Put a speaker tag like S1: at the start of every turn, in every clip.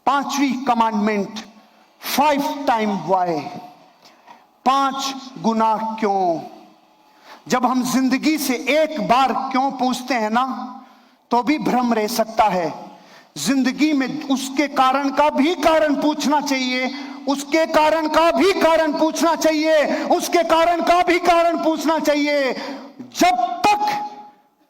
S1: 5वीं commandment 5 time Y, 5 गुना क्यों। जब हम जिंदगी से एक बार क्यों पूछते हैं ना, तो भी भ्रम रह सकता है। जिंदगी में उसके कारण का भी कारण पूछना चाहिए, उसके कारण का भी कारण पूछना चाहिए, उसके कारण का भी कारण पूछना चाहिए। जब तक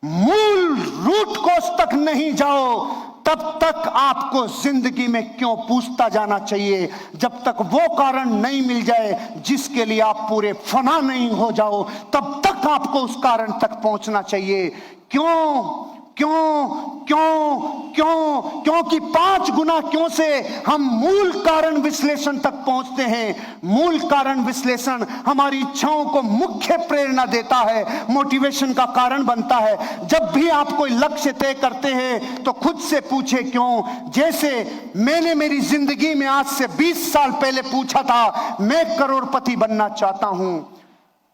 S1: मूल रूट कोस तक नहीं जाओ, तब तक आपको जिंदगी में क्यों पूछता जाना चाहिए। जब तक वो कारण नहीं मिल जाए जिसके लिए आप पूरे फना नहीं हो जाओ, तब तक आपको उस कारण तक पहुंचना चाहिए। क्यों क्यों क्यों क्यों? क्योंकि 5 गुना क्यों से हम मूल कारण विश्लेषण तक पहुंचते हैं। मूल कारण विश्लेषण हमारी इच्छाओं को मुख्य प्रेरणा देता है, मोटिवेशन का कारण बनता है। जब भी आप कोई लक्ष्य तय करते हैं तो खुद से पूछे क्यों। जैसे मैंने मेरी जिंदगी में आज से 20 साल पहले पूछा था मैं करोड़पति बनना चाहता हूं,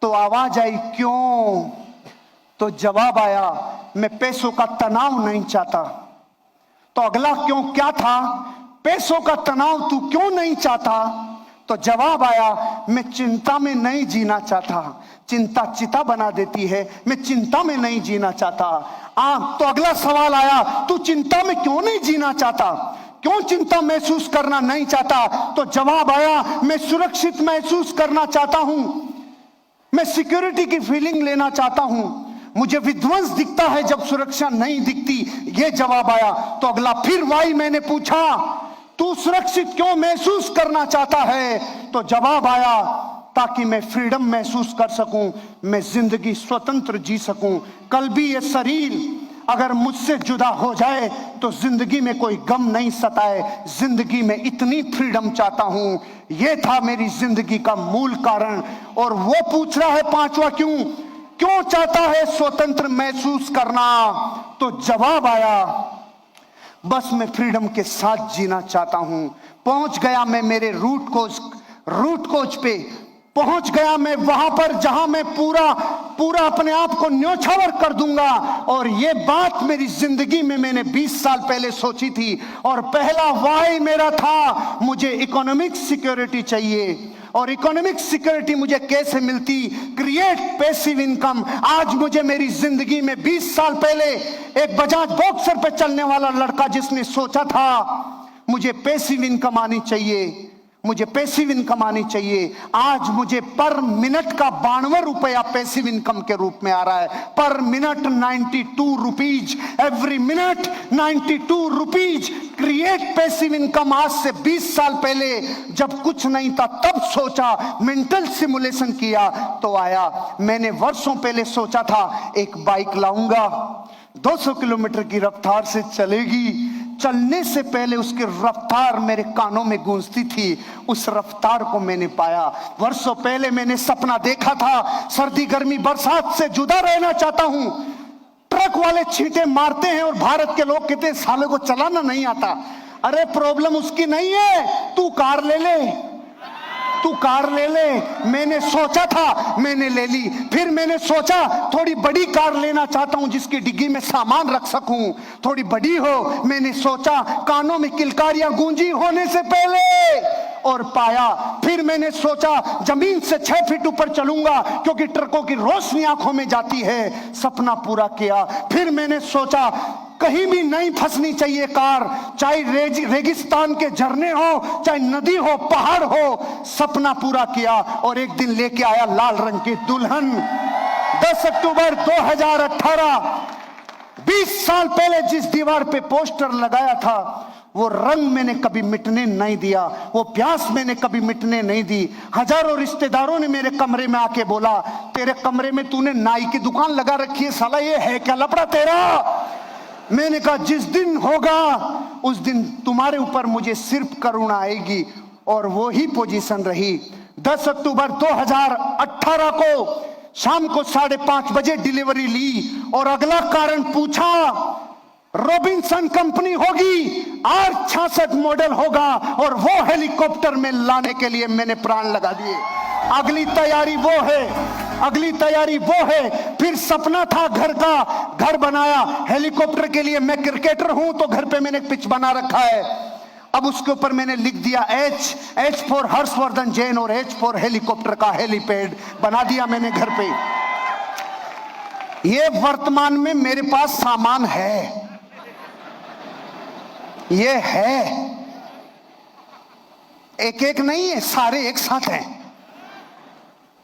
S1: तो आवाज आई क्यों, तो जवाब आया मैं पैसों का तनाव नहीं चाहता। तो अगला क्यों क्या था, पैसों का तनाव तू क्यों नहीं चाहता, तो जवाब आया मैं चिंता में नहीं जीना चाहता। चिंता चिता बना देती है, मैं चिंता में नहीं जीना चाहता। तो अगला सवाल आया तू चिंता में क्यों नहीं जीना चाहता, क्यों चिंता महसूस करना नहीं चाहता, तो जवाब आया मैं सुरक्षित महसूस करना चाहता हूं, मैं सिक्योरिटी की फीलिंग लेना चाहता हूं, मुझे विध्वंस दिखता है जब सुरक्षा नहीं दिखती, ये जवाब आया। तो अगला फिर वाई मैंने पूछा तू सुरक्षित क्यों महसूस करना चाहता है, तो जवाब आया ताकि मैं फ्रीडम महसूस कर सकूं, मैं जिंदगी स्वतंत्र जी सकूं। कल भी ये शरीर अगर मुझसे जुदा हो जाए तो जिंदगी में कोई गम नहीं सताए, जिंदगी में इतनी फ्रीडम चाहता हूं। ये था मेरी जिंदगी का मूल कारण। और वो पूछ रहा है 5वां क्यों चाहता है स्वतंत्र महसूस करना, तो जवाब आया बस मैं फ्रीडम के साथ जीना चाहता हूं। पहुंच गया मैं मेरे रूट कोच पे पहुंच गया मैं वहां पर जहां मैं पूरा अपने आप को न्योछावर कर दूंगा। और ये बात मेरी जिंदगी में मैंने 20 साल पहले सोची थी। और पहला वाई मेरा था मुझे इकोनॉमिक सिक्योरिटी चाहिए। और इकोनॉमिक सिक्योरिटी मुझे कैसे मिलती, क्रिएट पैसिव इनकम। आज मुझे मेरी जिंदगी में 20 साल पहले एक बजाज बॉक्सर पे चलने वाला लड़का जिसने सोचा था मुझे पैसिव इनकम आनी चाहिए, मुझे पैसिव इनकम आनी चाहिए, आज मुझे पर मिनट का 92 रुपया पैसिव इनकम के रूप में आ रहा है। पर minute 92 rupees, every minute 92 rupees. Create passive income आज से 20 साल पहले जब कुछ नहीं था तब सोचा, मेंटल सिमुलेशन किया तो आया। मैंने वर्षों पहले सोचा था एक बाइक लाऊंगा, 200 किलोमीटर की रफ्तार से चलेगी। चलने से पहले उसकी रफ्तार मेरे कानों में गूंजती थी, उस रफ्तार को मैंने पाया। वर्षों पहले मैंने सपना देखा था सर्दी गर्मी बरसात से जुदा रहना चाहता हूं। ट्रक वाले छींटे मारते हैं और भारत के लोग कहते हैं साले को चलाना नहीं आता। अरे प्रॉब्लम उसकी नहीं है, तू कार ले ले, तू कार ले ले। मैंने सोचा था, मैंने ले ली। फिर मैंने सोचा थोड़ी बड़ी कार लेना चाहता हूं जिसकी डिग्गी में सामान रख सकूं, थोड़ी बड़ी हो। मैंने सोचा कानों में किलकारियां गूंजी होने से पहले, और पाया। फिर मैंने सोचा जमीन से 6 फीट ऊपर चलूंगा क्योंकि ट्रकों की रोशनी आंखों में जाती है, सपना पूरा किया। फिर मैंने सोचा कहीं भी नहीं फंसनी चाहिए कार, चाहे रेगिस्तान के झरने हो, चाहे नदी हो, पहाड़ हो, सपना पूरा किया। और एक दिन लेके आया लाल रंग की दुल्हन। 10 अक्टूबर 2018, 20 साल पहले जिस दीवार पे पोस्टर लगाया था वो रंग मैंने कभी मिटने नहीं दिया, वो प्यास मैंने कभी मिटने नहीं दी। हजारों रिश्तेदारों ने मेरे कमरे में आके बोला तेरे कमरे में तूने नाई की दुकान लगा रखी है, साला ये है क्या लफड़ा तेरा। मैंने कहा जिस दिन होगा उस दिन तुम्हारे ऊपर मुझे सिर्फ करुणा आएगी। और वो ही पोजीशन रही। 10 अक्टूबर 2018 को शाम को 5:30 बजे डिलीवरी ली और अगला कारण पूछा। रॉबिन्सन कंपनी होगी, R66 मॉडल होगा और वो हेलीकॉप्टर में लाने के लिए मैंने प्राण लगा दिए। अगली तैयारी वो है, अगली तैयारी वो है। फिर सपना था घर का, घर बनाया। हेलीकॉप्टर के लिए मैं क्रिकेटर हूं तो घर पे मैंने पिच बना रखा है। अब उसके ऊपर मैंने लिख दिया एच फॉर हर्षवर्धन जैन और एच फॉर हेलीकॉप्टर का हेलीपैड बना दिया मैंने घर पे। ये वर्तमान में मेरे पास सामान है, ये है, एक एक नहीं है, सारे एक साथ हैं।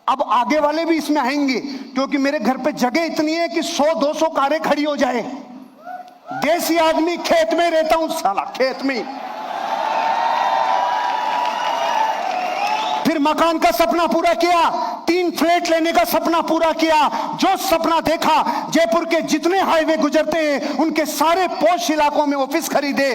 S1: अब आगे वाले भी इसमें आएंगे, क्योंकि मेरे घर पे जगह इतनी है कि 100-200 कारें खड़ी हो जाए। देसी आदमी, खेत में रहता हूं साला, खेत में। फिर मकान का सपना पूरा किया, 3 फ्लैट लेने का सपना पूरा किया। जो सपना देखा, जयपुर के जितने हाईवे गुजरते हैं उनके सारे पॉश इलाकों में ऑफिस खरीदे,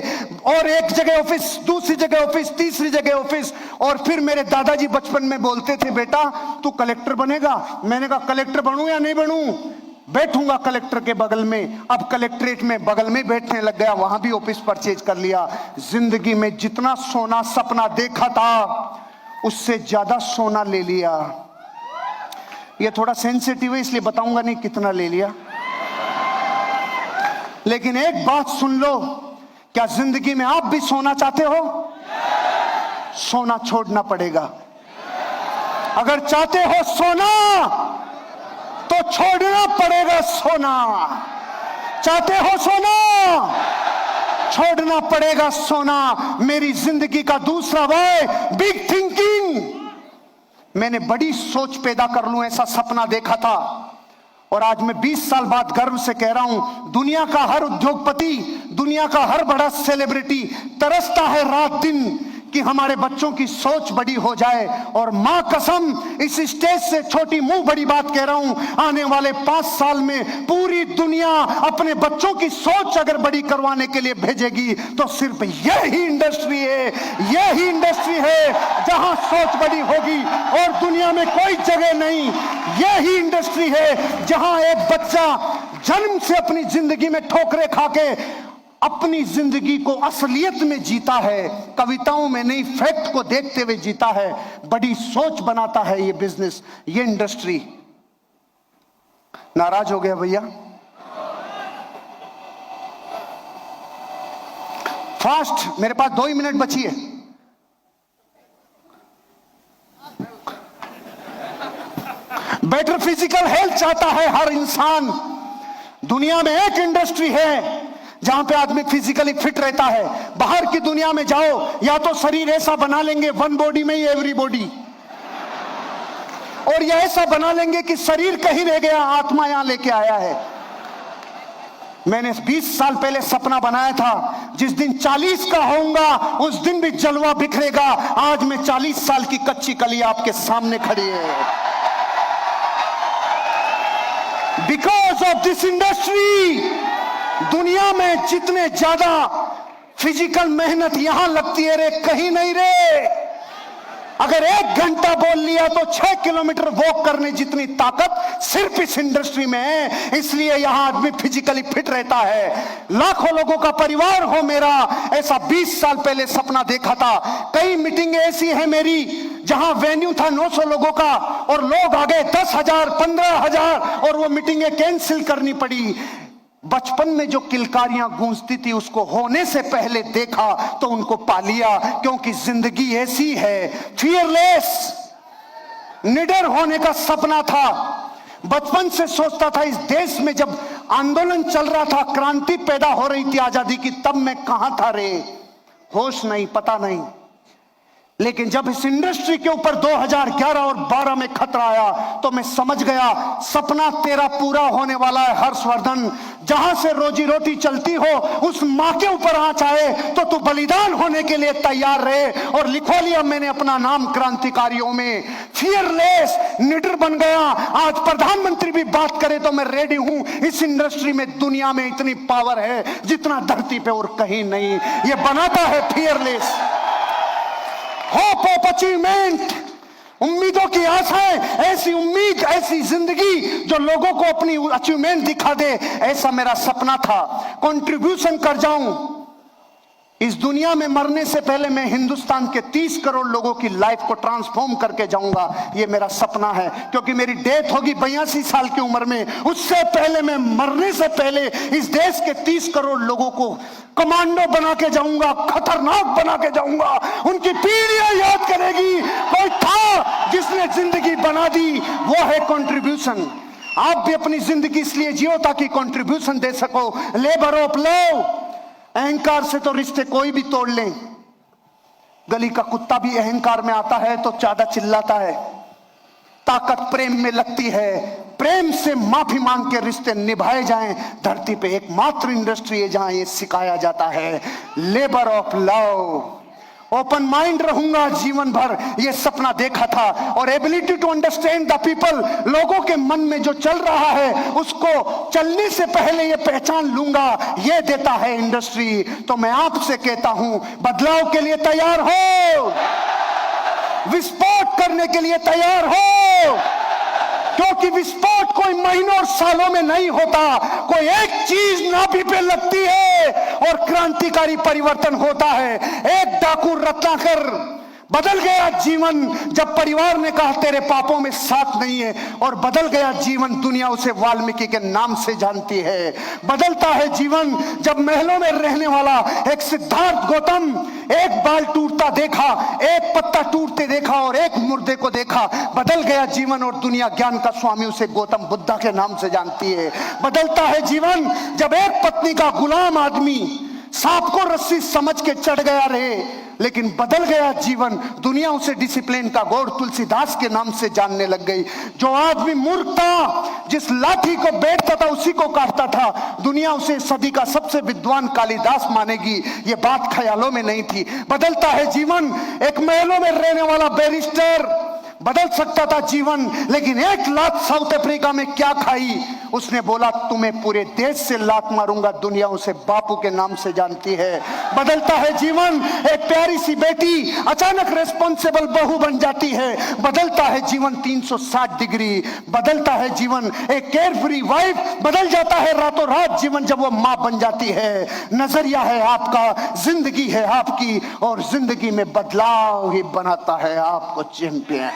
S1: और एक जगह ऑफिस, दूसरी जगह ऑफिस, तीसरी जगह ऑफिस। और फिर मेरे दादाजी बचपन में बोलते थे, बेटा तू कलेक्टर बनेगा। मैंने कहा कलेक्टर बनूं या नहीं बनूं, बैठूंगा कलेक्टर के बगल में। अब कलेक्ट्रेट में बगल में बैठने लग गया, वहां भी ऑफिस परचेज कर लिया। जिंदगी में जितना सोना सपना देखा था उससे ज्यादा सोना ले लिया। ये थोड़ा सेंसिटिव है इसलिए बताऊंगा नहीं कितना ले लिया, लेकिन एक बात सुन लो, क्या जिंदगी में आप भी सोना चाहते हो? सोना छोड़ना पड़ेगा। अगर चाहते हो सोना तो छोड़ना पड़ेगा सोना। चाहते हो सोना, छोड़ना पड़ेगा सोना। मेरी जिंदगी का दूसरा वाय, बिग थिंकिंग। मैंने बड़ी सोच पैदा कर लूं ऐसा सपना देखा था, और आज मैं 20 साल बाद गर्व से कह रहा हूं, दुनिया का हर उद्योगपति, दुनिया का हर बड़ा सेलिब्रिटी तरसता है रात दिन कि हमारे बच्चों की सोच बड़ी हो जाए। और मां कसम, इस स्टेज से छोटी मुंह बड़ी बात कह रहा हूं, आने वाले 5 साल में पूरी दुनिया अपने बच्चों की सोच अगर बड़ी करवाने के लिए भेजेगी तो सिर्फ यही इंडस्ट्री है, यही इंडस्ट्री है जहां सोच बड़ी होगी, और दुनिया में कोई जगह नहीं। यही इंडस्ट्री है जहां एक बच्चा जन्म से अपनी जिंदगी में ठोकरें खाके अपनी जिंदगी को असलियत में जीता है, कविताओं में नहीं फैक्ट को देखते हुए जीता है। बड़ी सोच बनाता है ये बिजनेस, ये इंडस्ट्री। नाराज हो गया भैया? फास्ट, मेरे पास 2 ही मिनट बची है। बेटर फिजिकल हेल्थ चाहता है हर इंसान। दुनिया में एक इंडस्ट्री है जहां पे आदमी फिजिकली फिट रहता है। बाहर की दुनिया में जाओ, या तो शरीर ऐसा बना लेंगे, वन बॉडी में ही एवरी बॉडी, और ये ऐसा बना लेंगे कि शरीर कहीं रह गया, आत्मा यहां लेके आया है। मैंने 20 साल पहले सपना बनाया था, जिस दिन 40 का होऊंगा उस दिन भी जलवा बिखरेगा। आज मैं 40 साल की कच्ची कली आपके सामने खड़ी है। बिकॉज ऑफ दिस इंडस्ट्री, दुनिया में जितने ज्यादा फिजिकल मेहनत यहां लगती है रे, कहीं नहीं रे। अगर 1 घंटा बोल लिया तो 6 किलोमीटर वॉक करने जितनी ताकत सिर्फ इस इंडस्ट्री में है। इसलिए यहां आदमी फिजिकली फिट रहता है। लाखों लोगों का परिवार हो मेरा, ऐसा 20 साल पहले सपना देखा था। कई मीटिंग ऐसी है मेरी जहां वेन्यू था 900 लोगों का, और लोग आ गए 10,000, 15,000, और वो मीटिंगें कैंसिल करनी पड़ी। बचपन में जो किलकारियां गूंजती थी उसको होने से पहले देखा तो उनको पा लिया, क्योंकि जिंदगी ऐसी है। फियरलेस, निडर होने का सपना था। बचपन से सोचता था, इस देश में जब आंदोलन चल रहा था, क्रांति पैदा हो रही थी आजादी की, तब मैं कहां था रे, होश नहीं, पता नहीं। लेकिन जब इस इंडस्ट्री के ऊपर 2011 और 12 में खतरा आया तो मैं समझ गया सपना तेरा पूरा होने वाला है हर्षवर्धन। जहां से रोजी रोटी चलती हो उस मां के ऊपर आंच आए तो तू बलिदान होने के लिए तैयार रहे। और लिखो लिया मैंने अपना नाम क्रांतिकारियों में, फियरलेस, निडर बन गया। आज प्रधानमंत्री भी बात करे तो मैं रेडी हूं। इस इंडस्ट्री में दुनिया में इतनी पावर है जितना धरती पे और कहीं नहीं। ये बनाता है फियरलेस। होप ऑफ अचीवमेंट, उम्मीदों की आशाएं, ऐसी उम्मीद, ऐसी जिंदगी जो लोगों को अपनी अचीवमेंट दिखा दे, ऐसा मेरा सपना था। कंट्रीब्यूशन कर जाऊं, इस दुनिया में मरने से पहले मैं हिंदुस्तान के 30 करोड़ लोगों की लाइफ को ट्रांसफॉर्म करके जाऊंगा, ये मेरा सपना है। क्योंकि मेरी डेथ होगी 82 साल की उम्र में, उससे पहले मैं मरने से पहले इस देश के 30 करोड़ लोगों को कमांडो बना के जाऊंगा, खतरनाक बना के जाऊंगा। उनकी पीढ़ियां याद करेगी कोई था जिसने जिंदगी बना दी, वो है कंट्रीब्यूशन। आप भी अपनी जिंदगी इसलिए जियो ताकि कंट्रीब्यूशन दे सको। लेबर ऑफ लव, अहंकार से तो रिश्ते कोई भी तोड़ लें। गली का कुत्ता भी अहंकार में आता है तो ज्यादा चिल्लाता है। ताकत प्रेम में लगती है, प्रेम से माफी मांग के रिश्ते निभाए जाएं। धरती पे एकमात्र इंडस्ट्री है जहां ये सिखाया जाता है, labour of love. Open mind रहूंगा जीवन भर, ये सपना देखा था। और ability to understand the people, लोगों के मन में जो चल रहा है उसको चलने से पहले ये पहचान लूंगा, ये देता है इंडस्ट्री। तो मैं आपसे कहता हूं, बदलाव के लिए तैयार हो, विस्फोट करने के लिए तैयार हो। क्योंकि विस्फोट कोई महीनों और सालों में नहीं होता, कोई एक चीज नाभि पे लगती है और क्रांतिकारी परिवर्तन होता है। एक डाकू रत्नाकर बदल गया जीवन जब परिवार ने कहा तेरे पापों में साथ नहीं है, और बदल गया जीवन, दुनिया उसे वाल्मीकि के नाम से जानती है। बदलता है जीवन जब महलों में रहने वाला एक सिद्धार्थ गौतम एक बाल टूटता देखा, एक पत्ता टूटते देखा और एक मुर्दे को देखा। बदल गया जीवन और दुनिया ज्ञान का स्वामी उसे गौतम बुद्धा के नाम से जानती है। बदलता है जीवन जब एक पत्नी का गुलाम आदमी सांप को रस्सी समझ के चढ़ गया रहे, लेकिन बदल गया जीवन, दुनिया उसे डिसिप्लिन का गौर तुलसीदास के नाम से जानने लग गई। जो आदमी मूर्ख था, जिस लाठी को बैठता था उसी को काटता था, दुनिया उसे सदी का सबसे विद्वान कालिदास मानेगी। ये बात ख्यालों में नहीं थी। बदलता है जीवन, एक महलों में रहने वाला बैरिस्टर बदल सकता था जीवन, लेकिन एक लात साउथ अफ्रीका में क्या खाई, उसने बोला तुम्हें पूरे देश से लात मारूंगा, दुनिया उसे बापू के नाम से जानती है। बदलता है जीवन, एक प्यारी सी बेटी अचानक रेस्पॉन्सिबल बहू बन जाती है। बदलता है जीवन 360 डिग्री। बदलता है जीवन, एक केयर फ्री वाइफ बदल जाता है रातों रात जीवन जब वो मां बन जाती है। नजरिया है आपका, जिंदगी है आपकी, और जिंदगी में बदलाव ही बनाता है आपको चैंपियन।